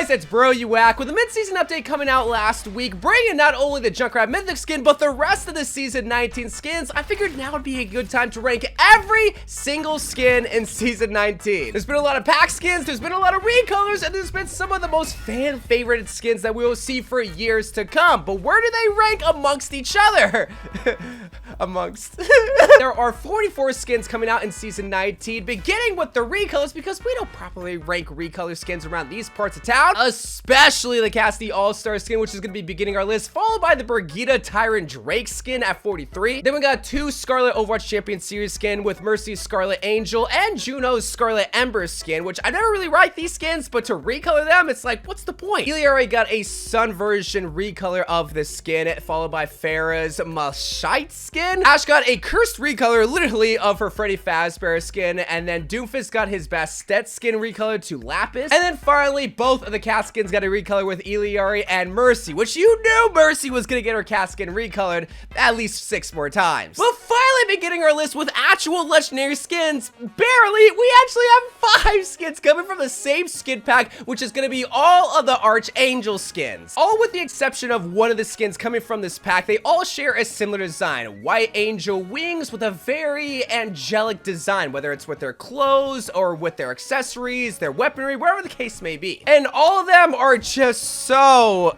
guys, it's Bro You Whack with a mid-season update coming out last week, bringing not only the Junkrat Mythic skin, but the rest of the Season 19 skins. I figured now would be a good time to rank every single skin in Season 19. There's been a lot of pack skins, there's been a lot of recolors, and there's been some of the most fan-favorited skins that we will see for years to come. But where do they rank amongst each other? There are 44 skins coming out in Season 19, beginning with the recolors, because we don't properly rank recolor skins around these parts of town, especially the Cassidy All-Star skin, which is going to be beginning our list, followed by the Brigitte Tyrant Drake skin at 43. Then we got two Scarlet Overwatch Champion Series skin with Mercy's Scarlet Angel and Juno's Scarlet Ember skin, which I never really like these skins, but to recolor them, it's like, what's the point? Iliari got a Sun version recolor of the skin, followed by Farah's Malshite skin. Ash got a cursed recolor, literally, of her Freddy Fazbear skin, and then Doomfist got his Bastet skin recolored to Lapis, and then finally, both of the cat skins got a recolor with Iliari and Mercy, which you knew Mercy was gonna get her cat skin recolored at least 6 more times. We'll finally be getting our list with actual legendary skins. Barely, we actually have 5 skins coming from the same skin pack, which is gonna be all of the Archangel skins. All with the exception of one of the skins coming from this pack, they all share a similar design. White angel wings with a very angelic design, whether it's with their clothes or with their accessories, their weaponry, wherever the case may be. And all of them are just so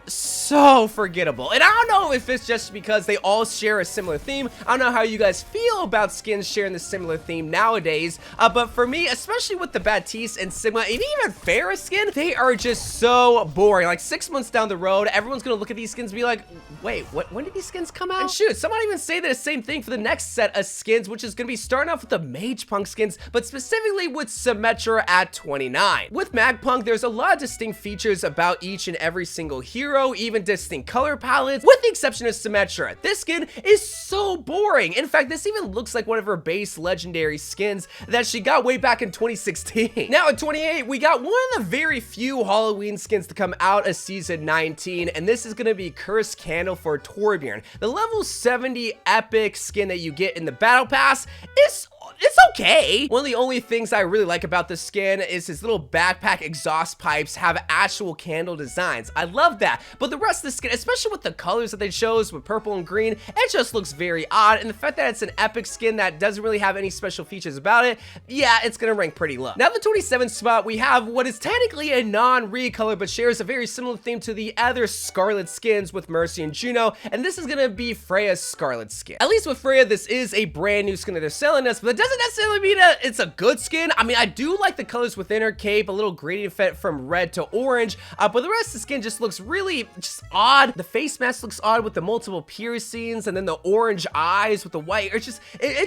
forgettable. And I don't know if it's just because they all share a similar theme. I don't know how you guys feel about skins sharing the similar theme nowadays, but for me, especially with the Baptiste and Sigma, and even Farah skin, they are just so boring. Like 6 months down the road, everyone's gonna look at these skins and be like, wait, when did these skins come out? And shoot, some might even say the same thing for the next set of skins, which is gonna be starting off with the Mage Punk skins, but specifically with Symmetra at 29. With Magpunk, there's a lot of distinct features about each and every single hero, even distinct color palettes, with the exception of Symmetra. This skin is so boring. In fact, this even looks like one of her base legendary skins that she got way back in 2016. Now at 28, we got one of the very few Halloween skins to come out of Season 19, and this is gonna be Cursed Candle for Torbjorn. The level 70 epic skin that you get in the Battle Pass is it's okay. One of the only things I really like about this skin is his little backpack exhaust pipes have actual candle designs. I love that. But the rest of the skin, especially with the colors that they chose with purple and green, it just looks very odd. And the fact that it's an epic skin that doesn't really have any special features about it, yeah, it's gonna rank pretty low. Now the 27th spot, we have what is technically a non-recolor, but shares a very similar theme to the other Scarlet skins with Mercy and Juno. And this is gonna be Freya's Scarlet skin. At least with Freya, this is a brand new skin that they're selling us, but that doesn't necessarily mean that it's a good skin. I mean, I do like the colors within her cape, a little gradient effect from red to orange, but the rest of the skin just looks really just odd. The face mask looks odd with the multiple piercings, and then the orange eyes with the white. It's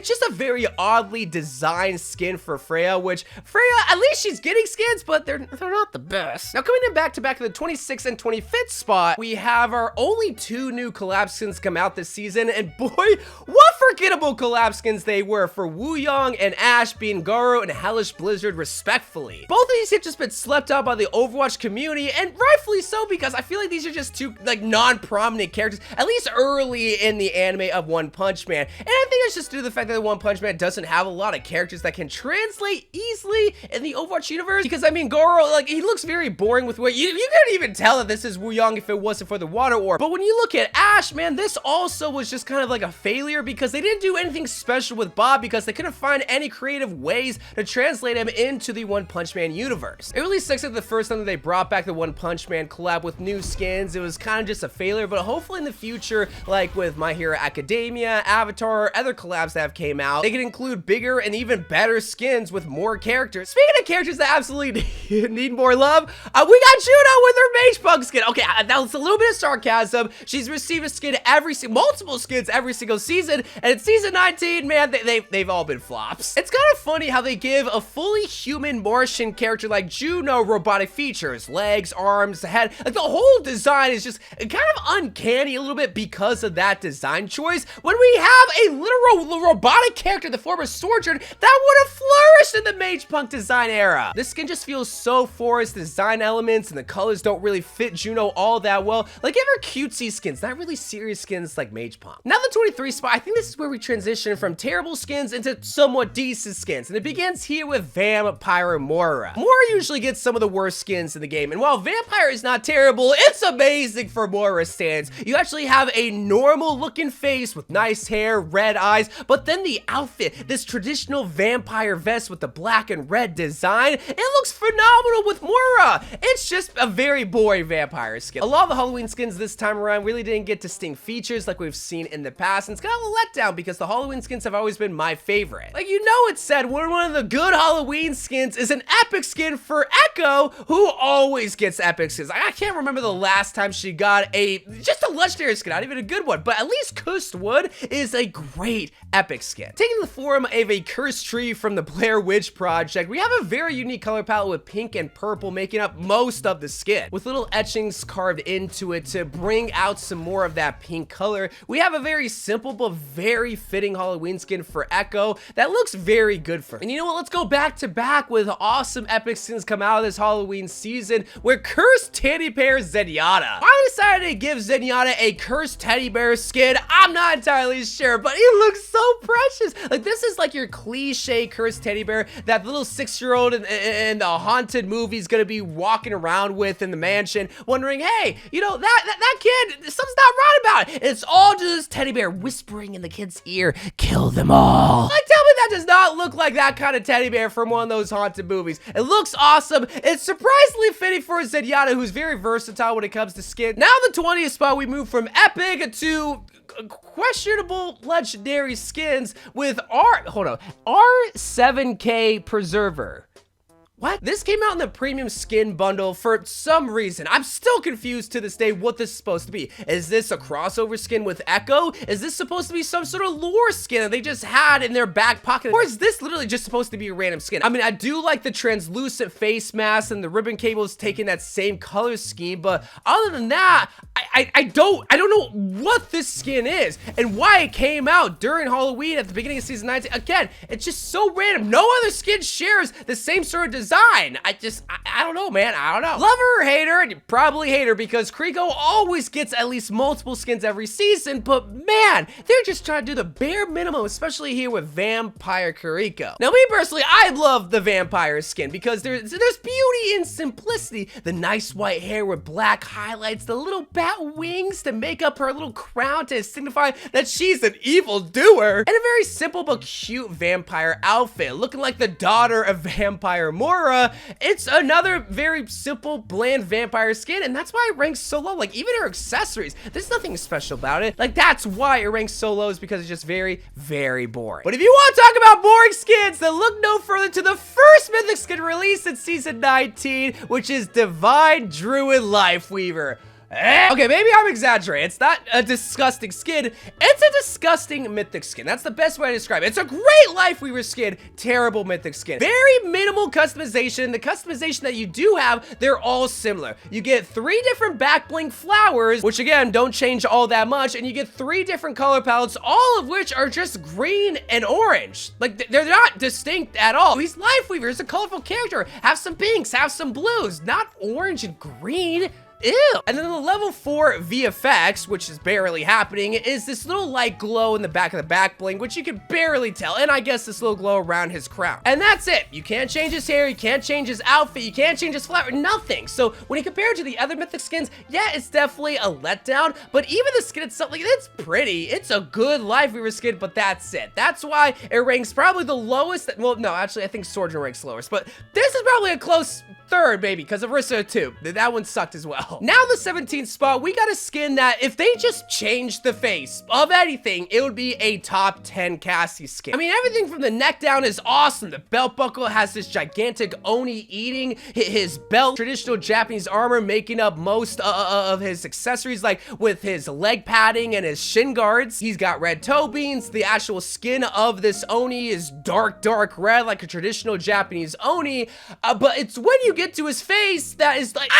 just a very oddly designed skin for Freya, which Freya, at least she's getting skins, but they're not the best. Now coming in back to back in the 26th and 25th spot, we have our only 2 new collab skins come out this season, and boy, what forgettable collab skins they were for Wooyoung and Ash being Garo and Hellish Blizzard respectfully. Both of these have just been slept out by the Overwatch community, and rightfully so, because I feel like these are just 2 like non-prominent characters, at least early in the anime of One Punch Man. And I think it's just due to the fact that One Punch Man doesn't have a lot of characters that can translate easily in the Overwatch universe, because I mean, Garo, like, he looks very boring with what you couldn't even tell that this is Wooyoung if it wasn't for the water orb. But when you look at Ash, man, this also was just kind of like a failure, because they didn't do anything special with Bob, because they couldn't find any creative ways to translate him into the One Punch Man universe. It really sucks that the first time that they brought back the One Punch Man collab with new skins, it was kind of just a failure, but hopefully in the future, like with My Hero Academia, Avatar, other collabs that have came out, they can include bigger and even better skins with more characters. Speaking of characters that absolutely need more love, we got Juno with her Mage Punk skin. Okay, that was a little bit of sarcasm. She's received a skin multiple skins every single season, and in Season 19, man, they've all been flops. It's kind of funny how they give a fully human Martian character like Juno robotic features, legs, arms, head. Like the whole design is just kind of uncanny a little bit because of that design choice, when we have a literal robotic character, the former Sojourn, that would have flourished in the Mage Punk design era. This skin just feels so forced. The design elements and the colors don't really fit Juno all that well. Like, give her cutesy skins, not really serious skins like Mage Punk. Now the 23 spot, I think this is where we transition from terrible skins into somewhat decent skins, and it begins here with Vampire Mora. Mora usually gets some of the worst skins in the game, and while Vampire is not terrible, it's amazing for Mora stands. You actually have a normal looking face with nice hair, red eyes, but then the outfit, this traditional vampire vest with the black and red design, it looks phenomenal with Mora. It's just a very boring vampire skin. A lot of the Halloween skins this time around really didn't get distinct features like we've seen in the past, and it's kind of a letdown because the Halloween skins have always been my favorite. Like, you know, it said one of the good Halloween skins is an epic skin for Echo, who always gets epic skins. I can't remember the last time she got just a legendary skin, not even a good one, but at least Cursed Wood is a great epic skin. Taking the form of a cursed tree from the Blair Witch Project, we have a very unique color palette with pink and purple making up most of the skin, with little etchings carved into it to bring out some more of that pink color. We have a very simple but very fitting Halloween skin for Echo that looks very good for her. And you know what? Let's go back to back with awesome epic skins come out of this Halloween season, where Cursed Teddy Bear Zenyatta. I decided to give Zenyatta a Cursed Teddy Bear skin. I'm not entirely sure, but it looks so precious. Like, this is like your cliche Cursed Teddy Bear that little 6-year-old in the haunted movie is gonna be walking around with in the mansion, wondering, hey, you know, that kid, something's not right about it. It's all just this teddy bear whispering in the kid's ear, kill them all. Like, tell me that does not look like that kind of teddy bear from one of those haunted movies. It looks awesome. It's surprisingly fitting for Zenyatta, who's very versatile when it comes to skin. Now the 20th spot, we move from epic to questionable legendary skins with R7K Preserver. What? This came out in the premium skin bundle for some reason. I'm still confused to this day what this is supposed to be. Is this a crossover skin with Echo? Is this supposed to be some sort of lore skin that they just had in their back pocket? Or is this literally just supposed to be a random skin? I mean, I do like the translucent face mask and the ribbon cables taking that same color scheme, but other than that, I don't know what this skin is and why it came out during Halloween at the beginning of season 19. Again, it's just so random. No other skin shares the same sort of design. I don't know, man. I don't know. Love her or hate her, and you probably hate her because Kriko always gets at least multiple skins every season, but man, they're just trying to do the bare minimum, especially here with Vampire Kiriko. Now, me personally, I love the vampire skin because there's beauty in simplicity. The nice white hair with black highlights, the little bat wings to make up her little crown to signify that she's an evil doer, and a very simple but cute vampire outfit, looking like the daughter of Vampire Mora. It's another very simple, bland vampire skin, and that's why it ranks so low. Like, even her accessories, there's nothing special about it. Like, that's why it ranks so low, is because it's just very, very boring. But if you want to talk about boring skins, then look no further to the first mythic skin released in season 19, which is Divine Druid Lifeweaver. Okay, maybe I'm exaggerating. It's not a disgusting skin. It's a disgusting mythic skin. That's the best way to describe it. It's a great Lifeweaver skin, terrible mythic skin. Very minimal customization. The customization that you do have, they're all similar. You get 3 different back bling flowers, which again, don't change all that much, and you get 3 different color palettes, all of which are just green and orange. Like, they're not distinct at all. He's Lifeweaver. He's a colorful character. Have some pinks, have some blues, not orange and green. Ew. And then the level 4 VFX, which is barely happening, is this little light glow in the back of the back bling, which you can barely tell, and I guess this little glow around his crown. And that's it. You can't change his hair, you can't change his outfit, you can't change his flower, nothing. So when you compare it to the other mythic skins, yeah, it's definitely a letdown, but even the skin itself, like, it's pretty. It's a good Lifeweaver skin, but that's it. That's why it ranks probably the lowest. Well, no, actually, I think Swordsman ranks lowest, but this is probably a close third, maybe, because of Orisa 2. That one sucked as well. Now the 17th spot, we got a skin that if they just changed the face of anything, it would be a top 10 Cassie skin. I mean, everything from the neck down is awesome. The belt buckle has this gigantic Oni eating his belt, traditional Japanese armor making up most of his accessories, like with his leg padding and his shin guards. He's got red toe beans. The actual skin of this Oni is dark red, like a traditional Japanese Oni, but it's when you get to his face that is like,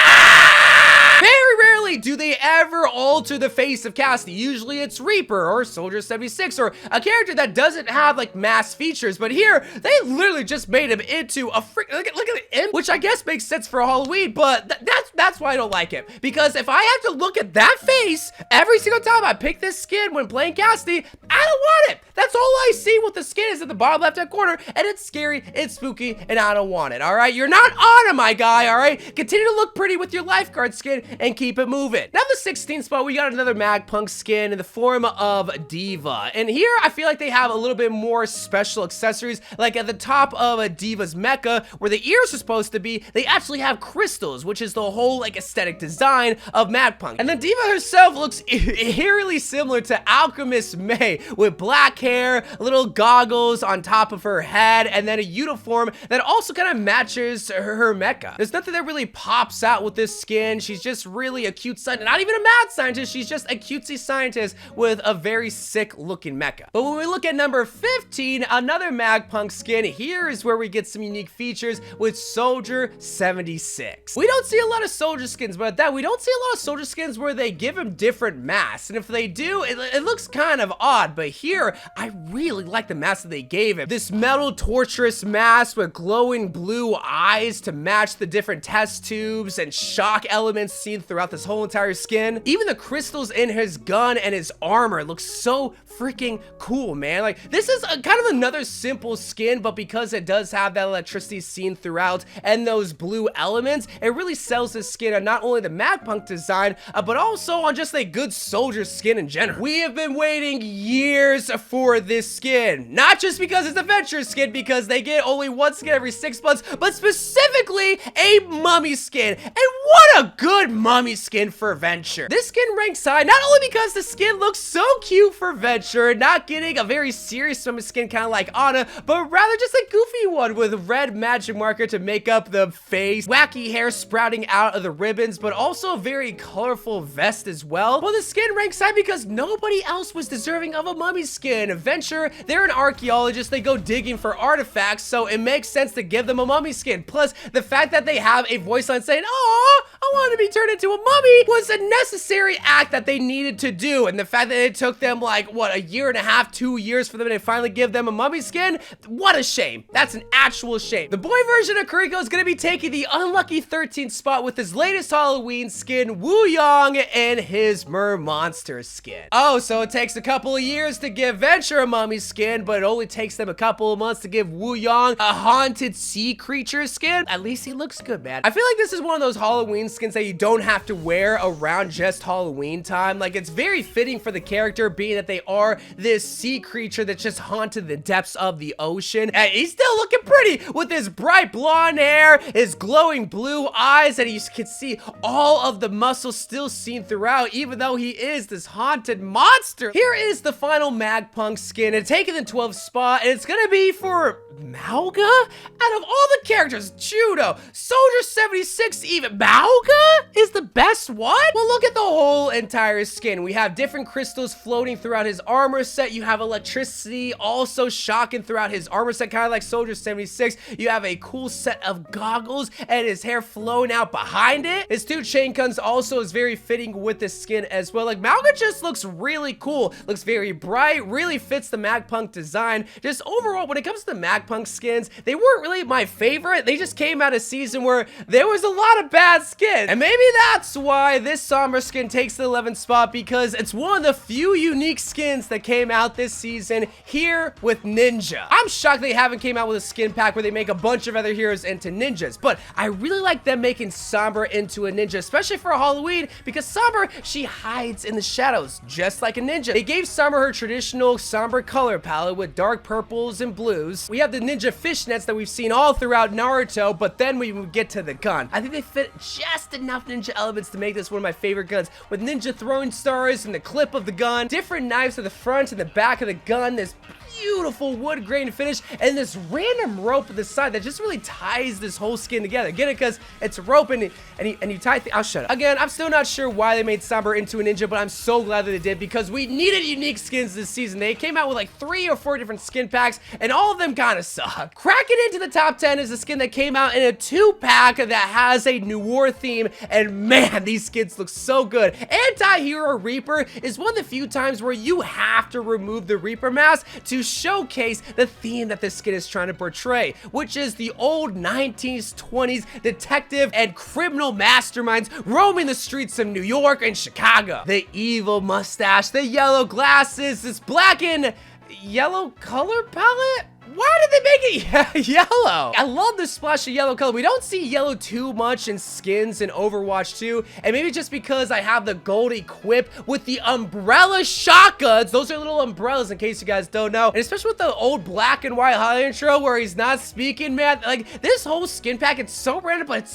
very rarely rarely do they ever alter the face of Cassidy. Usually it's Reaper or Soldier 76 or a character that doesn't have like mass features, but here they literally just made him into a freak. Look at the imp, which I guess makes sense for Halloween, but that's why I don't like it, because if I have to look at that face every single time I pick this skin when playing Cassidy, I don't want it. That's all I see with the skin is at the bottom left hand corner, and it's scary, it's spooky, and I don't want it. All right, you're not on it, my guy. All right, continue to look pretty with your lifeguard skin and keep it moving. Now the 16th spot, we got another Magpunk skin in the form of Diva, and here I feel like they have a little bit more special accessories. Like at the top of a Diva's mecha, where the ears are supposed to be, they actually have crystals, which is the whole like aesthetic design of Magpunk. And then Diva herself looks eerily similar to Alchemist May, with black hair, little goggles on top of her head, and then a uniform that also kind of matches her mecha. There's nothing that really pops out with this skin. She's just really a cute scientist, not even a mad scientist, she's just a cutesy scientist with a very sick looking mecha. But when we look at number 15, another Magpunk skin, here is where we get some unique features with Soldier 76. We don't see a lot of Soldier skins, but at that, we don't see a lot of Soldier skins where they give him different masks, and if they do, it looks kind of odd. But here, I really like the mask that they gave him. This metal torturous mask with glowing blue eyes to match the different test tubes and shock elements seen throughout this whole entire skin. Even the crystals in his gun and his armor look so freaking cool, man. Like, this is kind of another simple skin, but because it does have that electricity seen throughout and those blue elements, it really sells this skin on not only the Magpunk design, but also on just a good soldier skin in general. We have been waiting years for this skin, not just because it's a Venture skin, because they get only one skin every 6 months, but specifically a mummy skin. And what a good mummy skin for Venture. This skin ranks high, not only because the skin looks so cute for Venture, not getting a very serious mummy skin kind of like Anna, but rather just a goofy one with red magic marker to make up the face, wacky hair sprouting out of the ribbons, but also a very colorful vest as well. Well, the skin ranks high because nobody else was deserving of a mummy skin. Venture, they're an archaeologist, they go digging for artifacts, so it makes sense to give them a mummy skin. Plus, the fact that they have a voice line saying, "Oh, I want to be turned into a mummy," was a necessary act that they needed to do. And the fact that it took them like, what, a year and a half, 2 years for them to finally give them a mummy skin, what a shame. That's an actual shame. The boy version of Kuriko is going to be taking the unlucky 13th spot with his latest Halloween skin, Wu Yang, and his Monster skin. Oh, so it takes a couple of years to give Venture a mummy skin, but it only takes them a couple of months to give Wu Yang a haunted sea creature skin. At least he looks good, man. I feel like this is one of those Halloween skins that you don't have to wear around just Halloween time. Like, it's very fitting for the character, being that they are this sea creature that just haunted the depths of the ocean. And he's still looking pretty with his bright blonde hair, his glowing blue eyes, and you can see all of the muscles still seen throughout, even though he is this haunted monster. Here is the final Magpunk skin, and taking the 12th spot, and it's gonna be for Mauga? Out of all the characters, Judo, Soldier 76, even Mauga is the best one? Well, look at the whole entire skin. We have different crystals floating throughout his armor set. You have electricity also shocking throughout his armor set, kind of like Soldier 76. You have a cool set of goggles and his hair flowing out behind it. His 2 chain guns also is very fitting with this skin as well. Like, Mauga just looks really cool. Looks very bright, really fits the Magpunk design. Just overall, when it comes to the Magpunk skins, they weren't really my favorite. They just came out a season where there was a lot of bad skins. And maybe that's why this Sombra skin takes the 11th spot, because it's one of the few unique skins that came out this season here with Ninja. I'm shocked they haven't came out with a skin pack where they make a bunch of other heroes into ninjas, but I really like them making Sombra into a ninja, especially for Halloween, because Sombra, she hides in the shadows just like a ninja. They gave Sombra her traditional Sombra color palette with dark purples and blues. We have the ninja fishnets that we've seen all throughout Naruto, but then we get to the gun. I think they fit just enough ninja elements to make this one of my favorite guns, with ninja throwing stars and the clip of the gun, different knives to the front and the back of the gun, this beautiful wood grain finish and this random rope at the side that just really ties this whole skin together. Get it? Because it's rope and you tie I'll shut up. Again, I'm still not sure why they made Saber into a ninja, but I'm so glad that they did because we needed unique skins this season. They came out with like 3 or 4 different skin packs and all of them kind of suck. Cracking into the top 10 is a skin that came out in a 2-pack that has a Noir theme, and man, these skins look so good. Anti-Hero Reaper is one of the few times where you have to remove the Reaper mask to showcase the theme that this skin is trying to portray, which is the old 19s, 20s detective and criminal masterminds roaming the streets of New York and Chicago. The evil mustache, the yellow glasses, this black and yellow color palette? Why did they make it yellow? I love the splash of yellow color. We don't see yellow too much in skins in Overwatch 2, and maybe just because I have the gold equip with the umbrella shotguns. Those are little umbrellas in case you guys don't know. And especially with the old black and white highlight intro where he's not speaking, man. Like, this whole skin pack, it's so random, but it's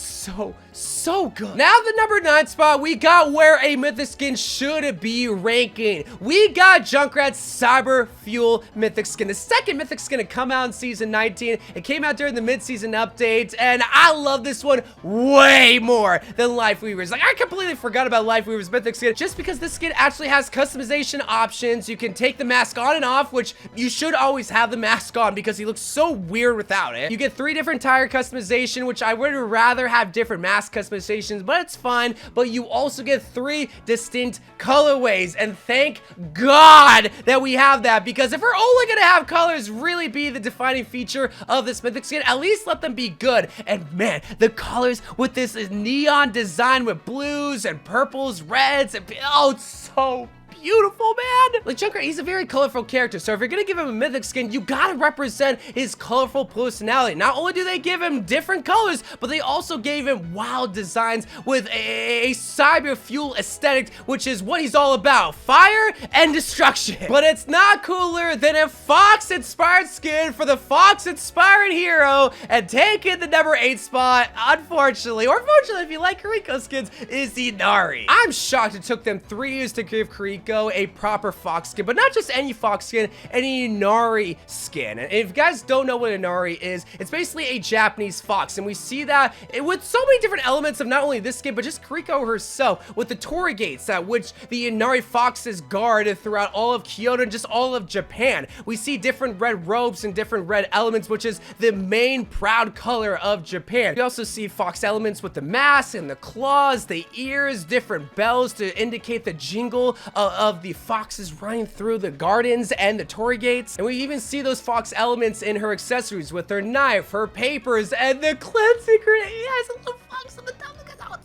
so good. Now the number 9 spot, we got where a mythic skin should be ranking. We got Junkrat's Cyber Fuel mythic skin. The second mythic skin to come out in season 19. It came out during the mid-season update, and I love this one way more than Life Weaver's. Like, I completely forgot about Life Weaver's mythic skin just because this skin actually has customization options. You can take the mask on and off, which you should always have the mask on because he looks so weird without it. You get 3 different tire customization, which I would rather have different mask customizations, but it's fine. But you also get 3 distinct colorways, and thank God that we have that, because if we're only gonna have colors really be the defining feature of this mythic skin, at least let them be good. And man, the colors with this is neon design with blues and purples, reds, and oh, it's so beautiful, man. Like, Junkrat, he's a very colorful character, so if you're gonna give him a mythic skin, you gotta represent his colorful personality. Not only do they give him different colors, but they also gave him wild designs with a cyber fuel aesthetic, which is what he's all about: fire and destruction. But it's not cooler than a Fox-inspired skin for the Fox-inspired hero, and taking the number 8 spot, unfortunately, or fortunately if you like Kiriko skins, is Inari. I'm shocked it took them 3 years to give Kiriko a proper Fox skin, but not just any Fox skin, an Inari skin. And if you guys don't know what Inari is, it's basically a Japanese fox, and we see that with so many different elements of not only this skin, but just Kiriko herself, with the Torii gates at which the Inari foxes guard throughout all of Kyoto and just all of Japan. We see different red robes and different red elements, which is the main proud color of Japan. We also see fox elements with the mask and the claws, the ears, different bells to indicate the jingle of the foxes running through the gardens and the Torii gates. And we even see those fox elements in her accessories with her knife, her papers, and the cleansing grenade. Yes, a little fox on the top. Look at that one.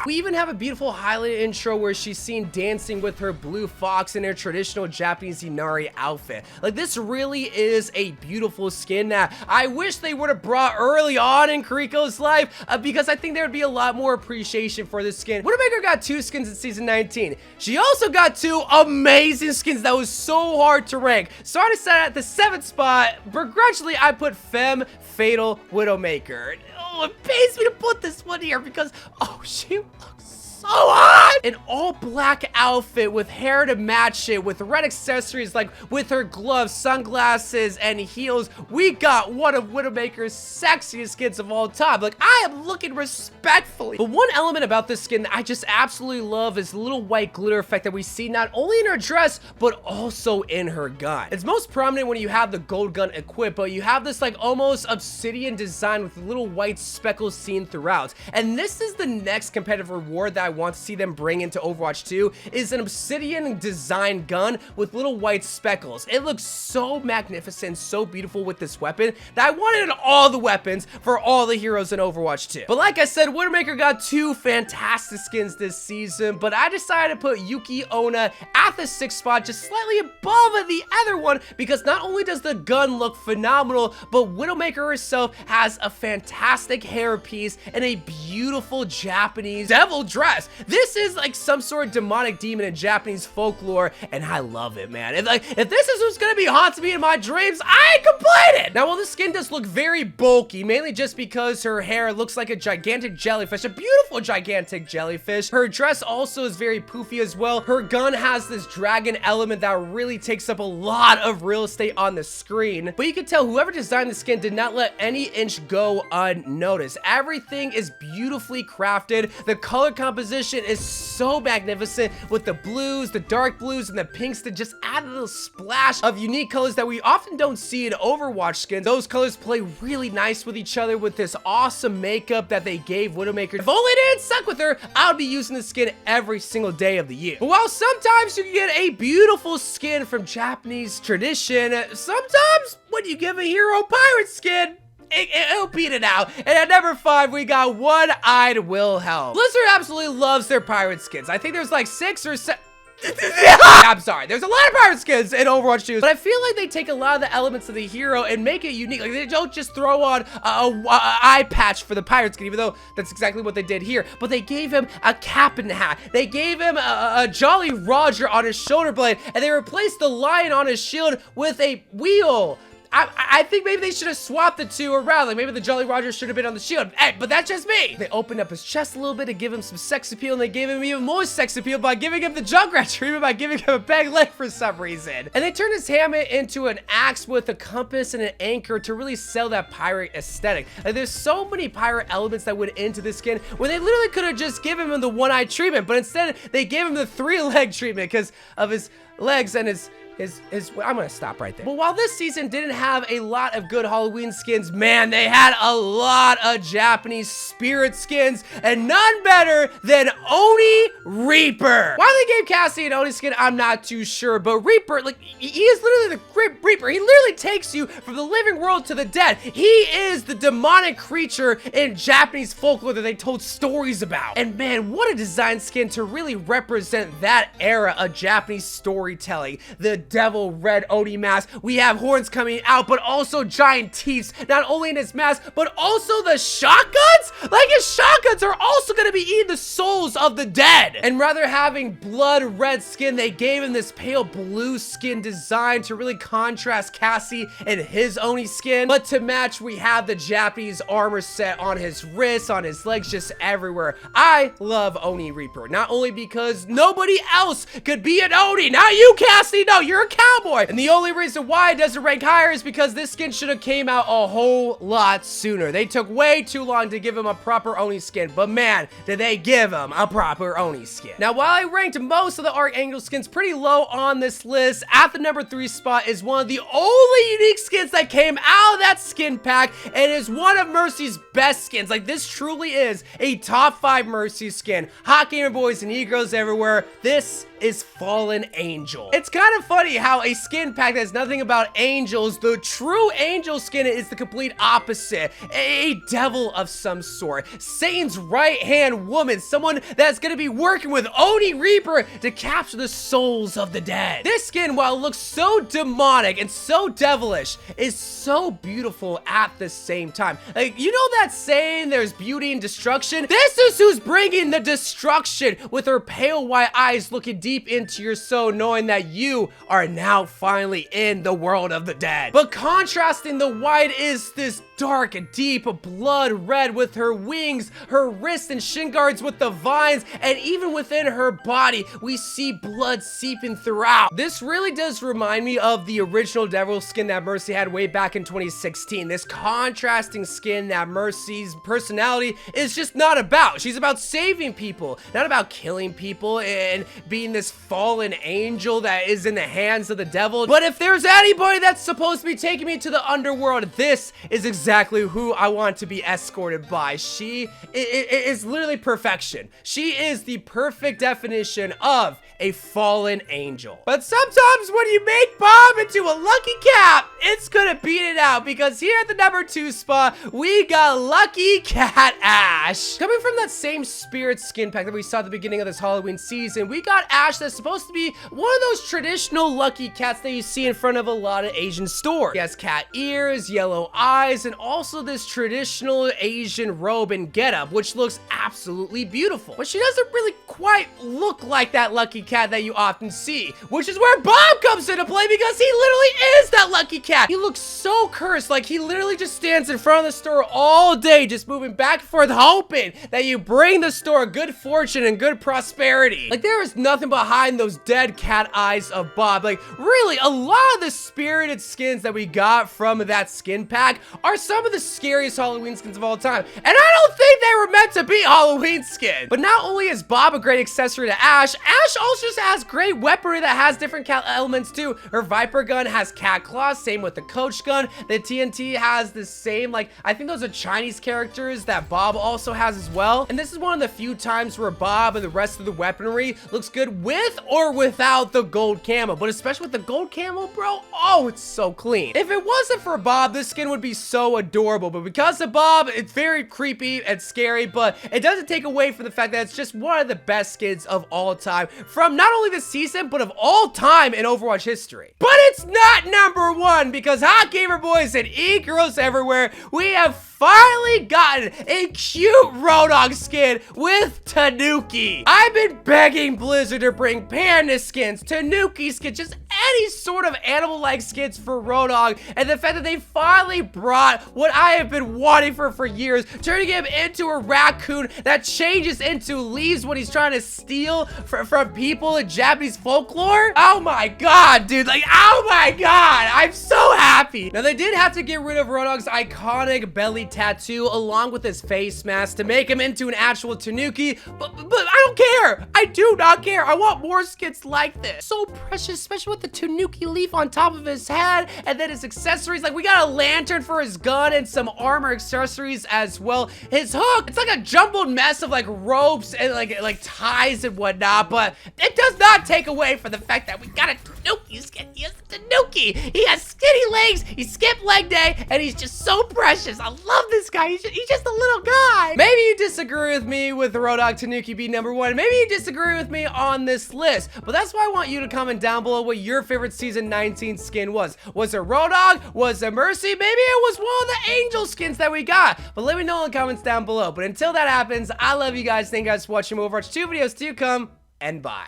We even have a beautiful highlight intro where she's seen dancing with her blue fox in her traditional Japanese Inari outfit. Like, this really is a beautiful skin that I wish they would have brought early on in Kiriko's life, because I think there would be a lot more appreciation for this skin. Widowmaker got 2 skins in season 19. She also got 2 amazing skins that was so hard to rank. So I decided at the 7th spot, begrudgingly, I put Femme Fatal Widowmaker. Oh, it pains me to put this one here because, oh, she looks so hot! An all black outfit with hair to match it, with red accessories, like with her gloves, sunglasses, and heels. We got one of Widowmaker's sexiest skins of all time. Like, I am looking respectfully. But one element about this skin that I just absolutely love is the little white glitter effect that we see not only in her dress, but also in her gun. It's most prominent when you have the gold gun equipped, but you have this like almost obsidian design with little white speckles seen throughout. And this is the next competitive reward that I want to see them bring into Overwatch 2, is an obsidian design gun with little white speckles. It looks so magnificent, so beautiful with this weapon that I wanted all the weapons for all the heroes in Overwatch 2. But like I said, Widowmaker got 2 fantastic skins this season, but I decided to put Yuki Onna at the 6th spot, just slightly above the other one, because not only does the gun look phenomenal, but Widowmaker herself has a fantastic hairpiece and a beautiful Japanese devil dress. This is like some sort of demonic demon in Japanese folklore, and I love it, man. If this is what's gonna be haunting me in my dreams, I ain't complaining. Now, while the skin does look very bulky, mainly just because her hair looks like a gigantic jellyfish, a beautiful gigantic jellyfish. Her dress also is very poofy as well. Her gun has this dragon element that really takes up a lot of real estate on the screen. But you can tell whoever designed the skin did not let any inch go unnoticed. Everything is beautifully crafted. The color composition is so magnificent with the blues, the dark blues, and the pinks that just add a little splash of unique colors that we often don't see in Overwatch skins. Those colors play really nice with each other with this awesome makeup that they gave Widowmaker. If only they didn't suck with her, I would be using the skin every single day of the year. But while sometimes you can get a beautiful skin from Japanese tradition, sometimes when you give a hero pirate skin, it'll beat it out. And at number 5, we got One-Eyed Wilhelm. Blizzard absolutely loves their pirate skins. I think there's like 6 or 7. I'm sorry, there's a lot of pirate skins in Overwatch 2, but I feel like they take a lot of the elements of the hero and make it unique. Like, they don't just throw on a eye patch for the pirate skin, even though that's exactly what they did here, but they gave him a cap and hat. They gave him a Jolly Roger on his shoulder blade, and they replaced the lion on his shield with a wheel. I think maybe they should have swapped the two around. Like, maybe the Jolly Roger should have been on the shield. Hey, but that's just me. They opened up his chest a little bit to give him some sex appeal, and they gave him even more sex appeal by giving him the Junkrat treatment by giving him a peg leg for some reason. And they turned his hammer into an axe with a compass and an anchor to really sell that pirate aesthetic. Like, there's so many pirate elements that went into this skin when they literally could have just given him the one-eye treatment, but instead they gave him the 3-leg treatment because of his legs and his I'm gonna stop right there. But while this season didn't have a lot of good Halloween skins, man, they had a lot of Japanese spirit skins, and none better than Oni Reaper. Why they gave Cassie an Oni skin, I'm not too sure, but Reaper, like, he is literally the Great Reaper. He literally takes you from the living world to the dead. He is the demonic creature in Japanese folklore that they told stories about. And man, what a design skin to really represent that era of Japanese storytelling. The devil red Oni mask. We have horns coming out, but also giant teeth, not only in his mask, but also the shotguns? Like, his shotguns are also gonna be eating the souls of the dead. And rather having blood red skin, they gave him this pale blue skin design to really contrast Cassie and his Oni skin. But to match, we have the Japanese armor set on his wrists, on his legs, just everywhere. I love Oni Reaper, not only because nobody else could be an Oni. Not you, Cassie. No, you're a cowboy. And the only reason why it doesn't rank higher is because this skin should have came out a whole lot sooner. They took way too long to give him a proper Oni skin, but man, did they give him a proper Oni skin. Now, while I ranked most of the Archangel skins pretty low on this list, at the number 3 spot is one of the only unique skins that came out of that skin pack, and is one of Mercy's best skins. Like, this truly is a top 5 Mercy skin. Hot gamer boys and e-girls everywhere, this is Fallen Angel. It's kind of funny how a skin pack that's nothing about angels, the true angel skin is the complete opposite. A devil of some sort. Satan's right-hand woman. Someone that's gonna be working with Oni Reaper to capture the souls of the dead. This skin, while it looks so demonic and so devilish, is so beautiful at the same time. Like, you know that saying, there's beauty in destruction? This is who's bringing the destruction, with her pale white eyes looking deep into your soul, knowing that you are now finally in the world of the dead. But contrasting the white is this dark, deep blood red with her wings, her wrists and shin guards with the vines, and even within her body, we see blood seeping throughout. This really does remind me of the original devil skin that Mercy had way back in 2016. This contrasting skin that Mercy's personality is just not about. She's about saving people, not about killing people and being this fallen angel that is in the hands of the devil. But if there's anybody that's supposed to be taking me to the underworld, this is exactly who I want to be escorted by. She is literally perfection. She is the perfect definition of a fallen angel. But sometimes when you make Bomb into a Lucky Cat, it's gonna beat it out, because here at the number 2 spot, we got Lucky Cat Ash. Coming from that same spirit skin pack that we saw at the beginning of this Halloween season, we got Ash that's supposed to be one of those traditional lucky cats that you see in front of a lot of Asian stores. He has cat ears, yellow eyes, and also this traditional Asian robe and getup, which looks absolutely beautiful. But she doesn't really quite look like that lucky cat that you often see, which is where Bob comes into play because he literally is that lucky cat. He looks so cursed, like he literally just stands in front of the store all day, just moving back and forth, hoping that you bring the store good fortune and good prosperity. Like, there is nothing behind those dead cat eyes of Bob. Like, really, a lot of the spirited skins that we got from that skin pack are some of the scariest Halloween skins of all time. And I don't think they were meant to be Halloween skins. But not only is Bob a great accessory to Ash, Ash also just has great weaponry that has different cat elements too. Her Viper gun has cat claws, same with the Coach gun. The TNT has the same, like, I think those are Chinese characters that Bob also has as well. And this is one of the few times where Bob and the rest of the weaponry looks good with or without the gold camo. But especially with the gold camo, bro, oh, it's so clean. If it wasn't for Bob, this skin would be so adorable. But because of Bob, it's very creepy and scary, but it doesn't take away from the fact that it's just one of the best skins of all time from not only this season, but of all time in Overwatch history. But it's not number one because hot gamer boys and e-girls everywhere, we have finally gotten a cute Roadhog skin with Tanuki. I've been begging Blizzard to bring panda skins, Tanuki skins, just any sort of animal-like skins for Roadhog, and the fact that they finally brought what I have been wanting for years, turning him into a raccoon that changes into leaves when he's trying to steal from people in Japanese folklore. Oh my god, dude, like, oh my god, I'm so happy. Now, they did have to get rid of Roadhog's iconic belly tattoo along with his face mask to make him into an actual Tanuki, but I don't care. I do not care. I want more skins like this. So precious, especially with the Tanuki leaf on top of his head, and then his accessories. Like, we got a lantern for his gun and some armor accessories as well. His hook, it's like a jumbled mess of like ropes and like ties and whatnot, but it does not take away from the fact that we got a Tanuki skin. He has a Tanuki. He has skinny legs, he skipped leg day, and he's just so precious. I love this guy. He's just a little guy. Maybe you disagree with me with the Roadhog Tanuki being number one. Maybe you disagree with me on this list, but that's why I want you to comment down below what your favorite season 19 skin was. Was it Roadhog? Was it Mercy? Maybe it was one of the angel skins that we got, but let me know in the comments down below. But until that happens, I love you guys. Thank you guys for watching. Overwatch 2 videos to come, and bye.